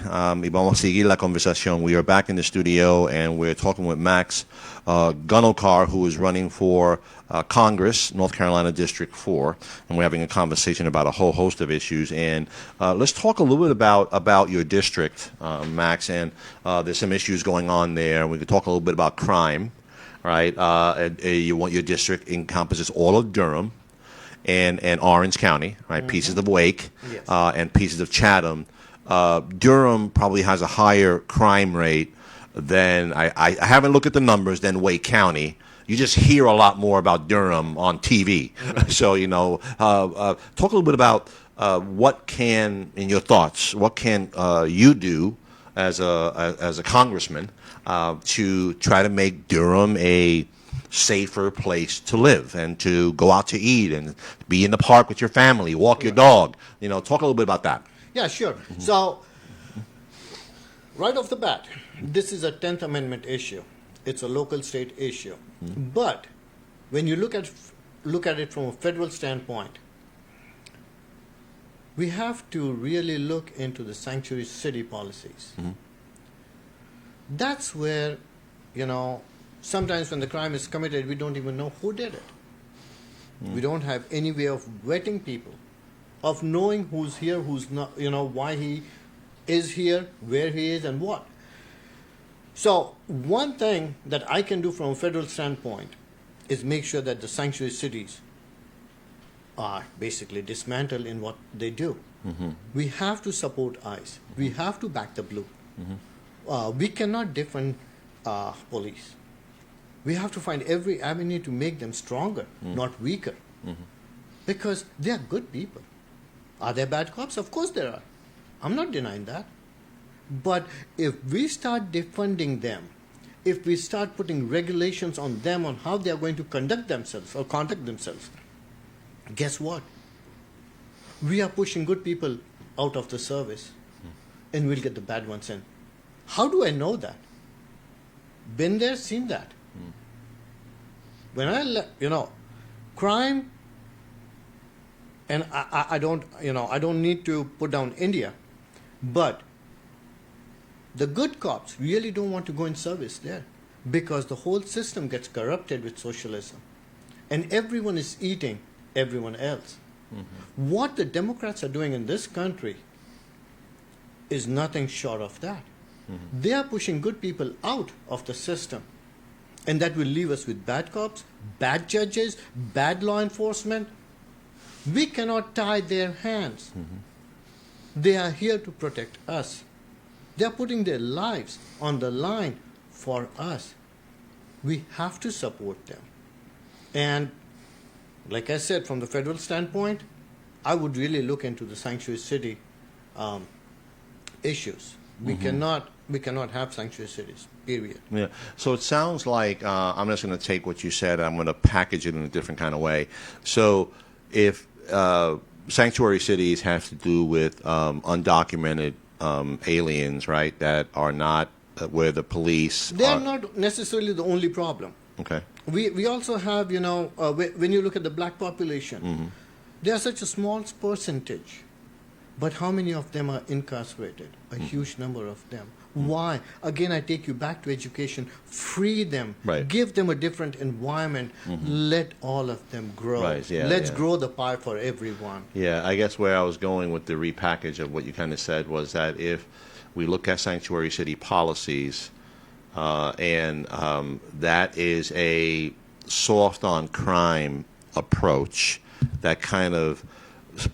Speaker 11: y vamos a seguir la conversación. We are back in the studio and we're talking with Max Ganorkar, who is running for Congress, North Carolina District 4, and we're having a conversation about a whole host of issues. And let's talk a little bit about your district, Max, and there's some issues going on there. We could talk a little bit about crime, right? You want your district encompasses all of Durham and Orange County, right? Mm-hmm. Pieces of Wake, yes. And pieces of Chatham. Durham probably has a higher crime rate than, I haven't looked at the numbers, than Wake County. You just hear a lot more about Durham on TV. Mm-hmm. So, you know, talk a little bit about what can, in your thoughts, what can you do as a congressman to try to make Durham a safer place to live and to go out to eat and be in the park with your family, walk your dog. You know, talk a little bit about that.
Speaker 12: Yeah, sure. Mm-hmm. So, right off the bat, this is a 10th Amendment issue. It's a local state issue. Mm-hmm. But when you look at it from a federal standpoint, we have to really look into the sanctuary city policies. Mm-hmm. That's where, you know, sometimes when the crime is committed, we don't even know who did it. Mm. We don't have any way of vetting people, of knowing who's here, who's not, you know, why he is here, where he is, and what. So one thing that I can do from a federal standpoint is make sure that the sanctuary cities are basically dismantled in what they do. Mm-hmm. We have to support ICE. Mm-hmm. We have to back the blue. Mm-hmm. We cannot defund police. We have to find every avenue to make them stronger, not weaker. Mm-hmm. Because they are good people. Are there bad cops? Of course there are. I'm not denying that. But if we start defunding them, if we start putting regulations on them on how they are going to conduct themselves or conduct themselves, guess what? We are pushing good people out of the service, and we'll get the bad ones in. How do I know that? Been there, seen that. When crime, and I don't need to put down India, but the good cops really don't want to go in service there because the whole system gets corrupted with socialism, and everyone is eating everyone else. What the Democrats are doing in this country is nothing short of that. They are pushing good people out of the system, and that will leave us with bad cops, bad judges, bad law enforcement. We cannot tie their hands. They are here to protect us. They are putting their lives on the line for us. We have to support them. And like I said, from the federal standpoint, I would really look into the sanctuary city issues. We cannot have sanctuary cities, period.
Speaker 11: Yeah. So it sounds like, I'm just going to take what you said, I'm going to package it in a different kind of way. So if sanctuary cities have to do with undocumented aliens, right, that are not where the police
Speaker 12: They are not necessarily the only problem.
Speaker 11: Okay.
Speaker 12: We also have, when you look at the black population, they are such a small percentage. But how many of them are incarcerated? A huge number of them. Why? Again, I take you back to education. Free them.
Speaker 11: Right.
Speaker 12: Give them a different environment. Let all of them grow.
Speaker 11: Right, yeah,
Speaker 12: Let's
Speaker 11: yeah.
Speaker 12: grow the pie for everyone.
Speaker 11: Yeah, I guess where I was going with the repackage of what you kind of said was that if we look at sanctuary city policies, and that is a soft on crime approach that kind of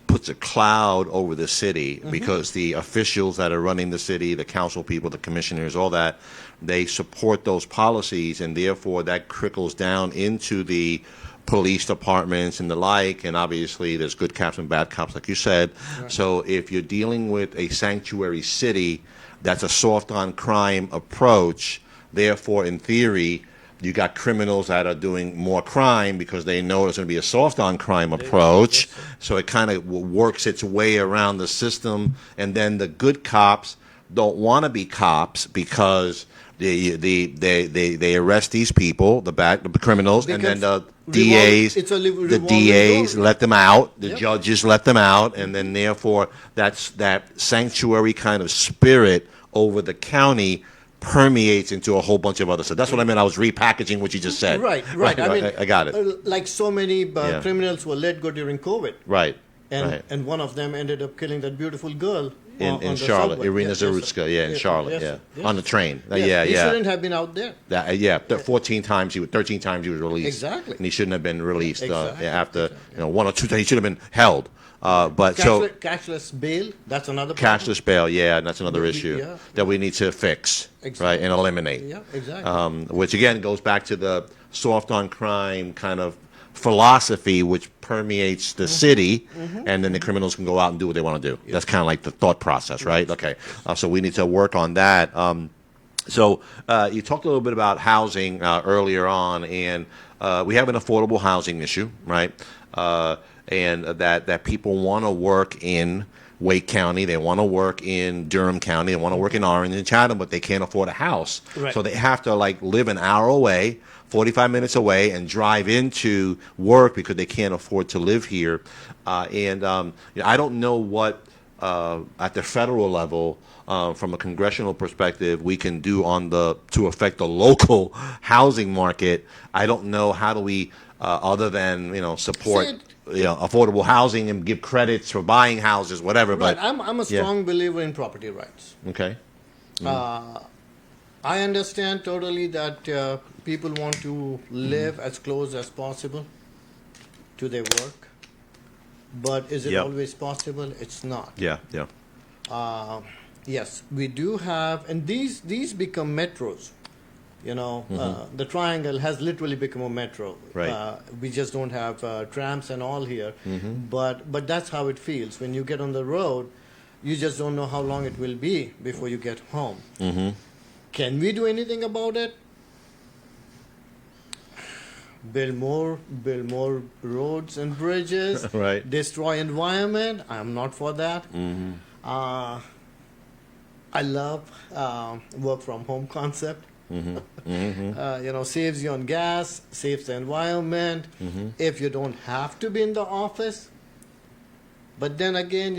Speaker 11: puts a cloud over the city because the officials that are running the city, the council people, the commissioners, all that, they support those policies, and therefore that trickles down into the police departments and the like, and obviously there's good cops and bad cops, like you said. Right. So if you're dealing with a sanctuary city, that's a soft on crime approach. Therefore, in theory, you got criminals that are doing more crime because they know it's going to be a soft on crime approach. So it kind of works its way around the system. And then the good cops don't want to be cops because they arrest these people, the criminals, because and then the DAs let them out, the judges let them out, and then therefore that's that sanctuary kind of spirit over the county permeates into a whole bunch of other stuff. That's what I meant. I was repackaging what you just said.
Speaker 12: Right.
Speaker 11: I mean, I got it.
Speaker 12: Like so many criminals were let go during COVID.
Speaker 11: Right.
Speaker 12: And one of them ended up killing that beautiful girl
Speaker 11: in Charlotte,
Speaker 12: subway.
Speaker 11: Irina Zarutska, in Charlotte, on the train.
Speaker 12: Yes. He shouldn't have been out there.
Speaker 13: 13 times he was released.
Speaker 12: Exactly.
Speaker 11: And he shouldn't have been released after 1 or 2 times. He should have been held. But
Speaker 12: cashless bail, that's another problem.
Speaker 11: Cashless bail, and that's another issue that we need to fix, right, and eliminate.
Speaker 12: Yeah, exactly.
Speaker 11: Which again goes back to the soft on crime kind of philosophy, which permeates the city, and then the criminals can go out and do what they want to do. Yep. That's kind of like the thought process, right? Okay, so we need to work on that. So you talked a little bit about housing earlier on, and we have an affordable housing issue, right? And that people want to work in Wake County, they want to work in Durham County, they want to work in Orange and Chatham, but they can't afford a house.
Speaker 12: Right.
Speaker 11: So they have to live an hour away, 45 minutes away, and drive into work because they can't afford to live here. I don't know what at the federal level, from a congressional perspective, we can do to affect the local housing market. I don't know how do we, other than support affordable housing and give credits for buying houses, whatever.
Speaker 12: Right.
Speaker 11: But
Speaker 12: I'm a strong believer in property rights.
Speaker 11: Okay.
Speaker 12: I understand totally that people want to live as close as possible to their work, but is it always possible? It's not. Yes, we do have, and these become metros. The triangle has literally become a metro.
Speaker 11: Right.
Speaker 12: We just don't have trams and all here, but that's how it feels. When you get on the road, you just don't know how long it will be before you get home. Can we do anything about it? build more roads and bridges,
Speaker 11: Right.
Speaker 12: destroy environment. I'm not for that. I love work from home concept. Saves you on gas, saves the environment. If you don't have to be in the office, but then again,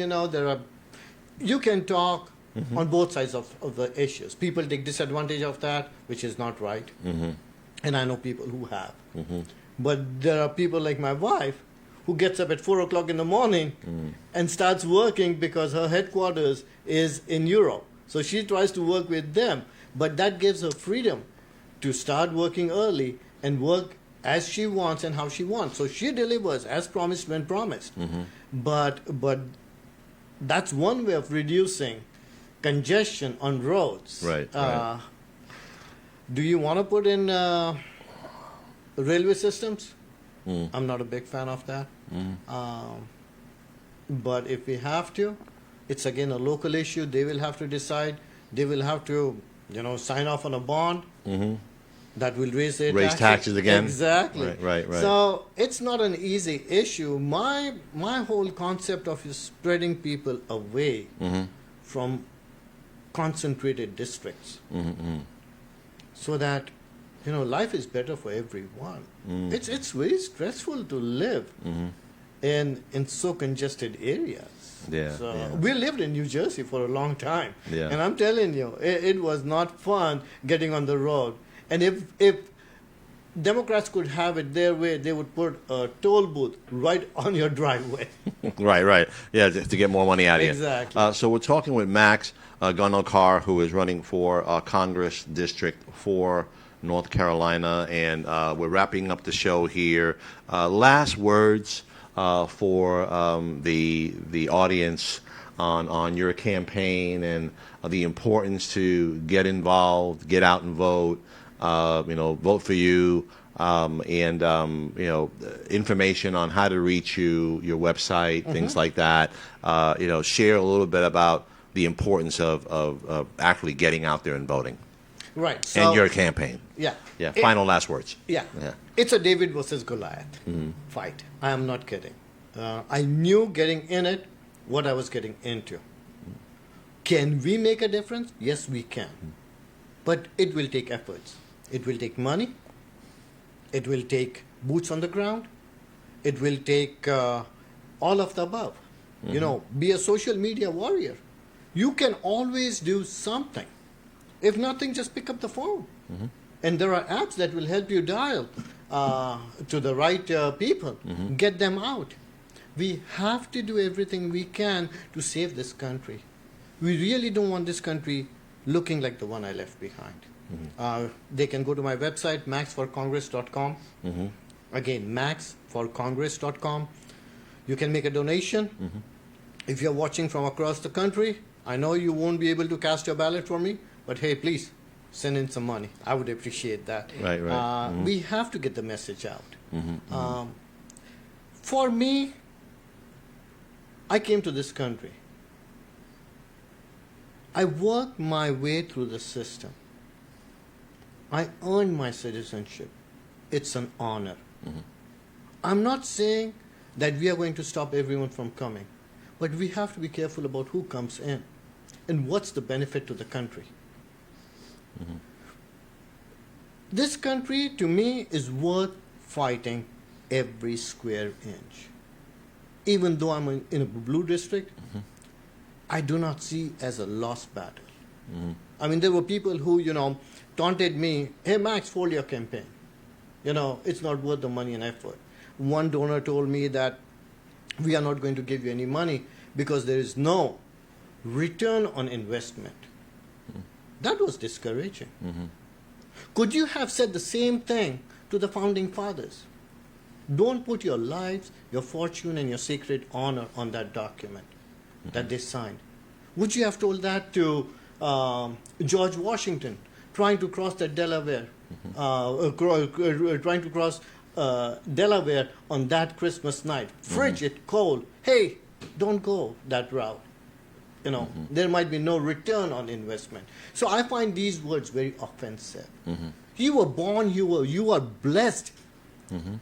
Speaker 12: you can talk on both sides of the issues. People take disadvantage of that, which is not right. And I know people who have. But there are people like my wife who gets up at 4 o'clock in the morning and starts working because her headquarters is in Europe. So she tries to work with them. But that gives her freedom to start working early and work as she wants and how she wants. So she delivers as promised when promised. But that's one way of reducing congestion on roads.
Speaker 11: Right.
Speaker 12: Do you want to put in railway systems? I'm not a big fan of that. But if we have to, it's again a local issue. They will have to decide. They will have to, sign off on a bond that will raise their
Speaker 11: taxes again.
Speaker 12: Exactly.
Speaker 11: Right.
Speaker 12: So it's not an easy issue. My whole concept of is spreading people away from concentrated districts, so that life is better for everyone. It's very stressful to live in so congested areas. We lived in New Jersey for a long time, and I'm telling you, it was not fun getting on the road. And if Democrats could have it their way, they would put a toll booth right on your driveway.
Speaker 11: Right. Yeah, to get more money out of you.
Speaker 12: Exactly.
Speaker 11: So we're talking with Max Ganorkar, who is running for Congress District 4, North Carolina, and we're wrapping up the show here. Last words for the audience on your campaign and the importance to get involved, get out and vote, vote for you, and information on how to reach you, your website, things like that. Share a little bit about the importance of actually getting out there and voting.
Speaker 12: Right. So,
Speaker 11: and your campaign.
Speaker 12: Yeah.
Speaker 11: Final last words.
Speaker 12: Yeah. It's a David versus Goliath fight. I am not kidding. I knew getting in it what I was getting into. Can we make a difference? Yes, we can. But it will take efforts. It will take money. It will take boots on the ground. It will take all of the above. Be a social media warrior. You can always do something. If nothing, just pick up the phone. And there are apps that will help you dial to the right people, get them out. We have to do everything we can to save this country. We really don't want this country looking like the one I left behind. They can go to my website, maxforcongress.com. Again, maxforcongress.com. You can make a donation. If you're watching from across the country, I know you won't be able to cast your ballot for me, but hey, please send in some money. I would appreciate that.
Speaker 11: Right.
Speaker 12: We have to get the message out. For me, I came to this country. I worked my way through the system. I earned my citizenship. It's an honor. I'm not saying that we are going to stop everyone from coming, but we have to be careful about who comes in and what's the benefit to the country. This country, to me, is worth fighting every square inch. Even though I'm in a blue district, I do not see as a lost battle. I mean, there were people who, taunted me, hey, Max, fold your campaign. It's not worth the money and effort. One donor told me that we are not going to give you any money because there is no return on investment. That was discouraging. Could you have said the same thing to the founding fathers? Don't put your lives, your fortune, and your sacred honor on that document that they signed. Would you have told that to George Washington trying to cross the Delaware, trying to cross Delaware on that Christmas night, frigid, cold? Hey, don't go that route. There might be no return on investment. So I find these words very offensive. You were born, you are blessed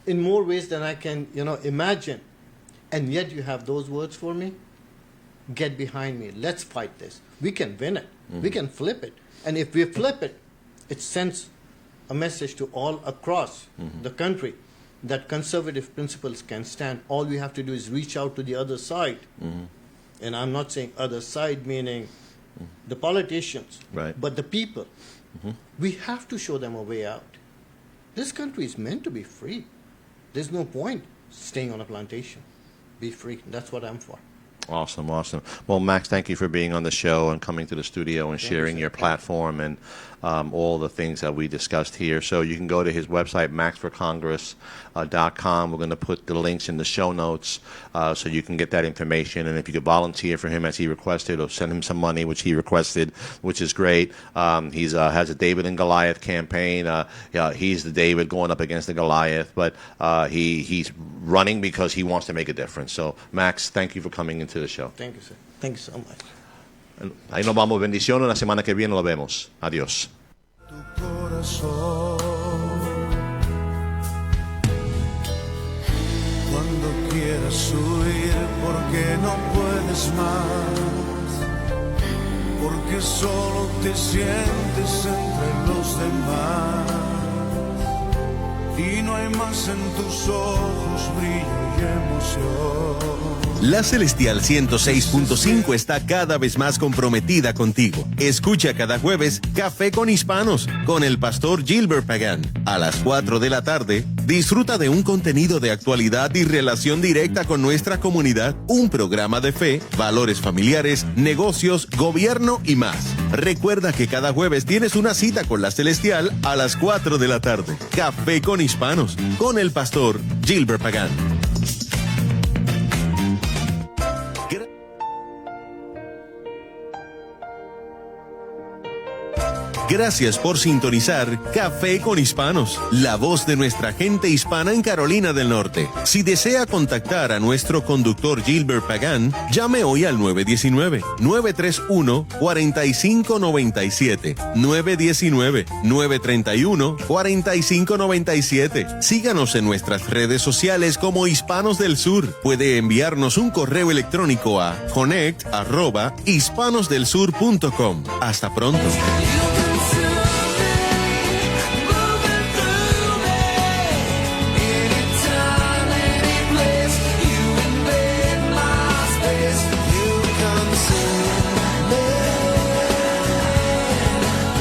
Speaker 12: in more ways than I can, imagine. And yet you have those words for me. Get behind me. Let's fight this. We can win it. We can flip it. And if we flip it, it sends a message to all across the country that conservative principles can stand. All we have to do is reach out to the other side. And I'm not saying other side meaning the politicians, but the people. We have to show them a way out. This country is meant to be free. There's no point staying on a plantation. Be free. That's what I'm for.
Speaker 11: Awesome. Well, Max, thank you for being on the show and coming to the studio and sharing your platform and all the things that we discussed here. So you can go to his website, maxforcongress.com. We're going to put the links in the show notes so you can get that information. And if you could volunteer for him as he requested or send him some money, which he requested, which is great. He has a David and Goliath campaign. He's the David going up against the Goliath, but he's running because he wants to make a difference. So, Max, thank you for coming into the show.
Speaker 12: Thank you, sir. Thank you so much.
Speaker 11: Ahí nos vamos. Bendiciones. La semana que viene lo vemos. Adiós.
Speaker 10: Tu corazón, cuando quieras huir porque no puedes más, porque solo te sientes entre los demás y no hay más en tus ojos brillo y emoción.
Speaker 1: La Celestial 106.5 está cada vez más comprometida contigo. Escucha cada jueves Café con Hispanos con el pastor Gilbert Pagan. A las 4 de la tarde, disfruta de un contenido de actualidad y relación directa con nuestra comunidad, un programa de fe, valores familiares, negocios, gobierno y más. Recuerda que cada jueves tienes una cita con la Celestial a las 4 de la tarde. Café con Hispanos con el pastor Gilbert Pagan. Gracias por sintonizar Café con Hispanos, la voz de nuestra gente hispana en Carolina del Norte. Si desea contactar a nuestro conductor Gilbert Pagan, llame hoy al 919-931-4597, 919-931-4597. Síganos en nuestras redes sociales como Hispanos del Sur. Puede enviarnos un correo electrónico a connect@hispanosdelsur.com. Hasta pronto.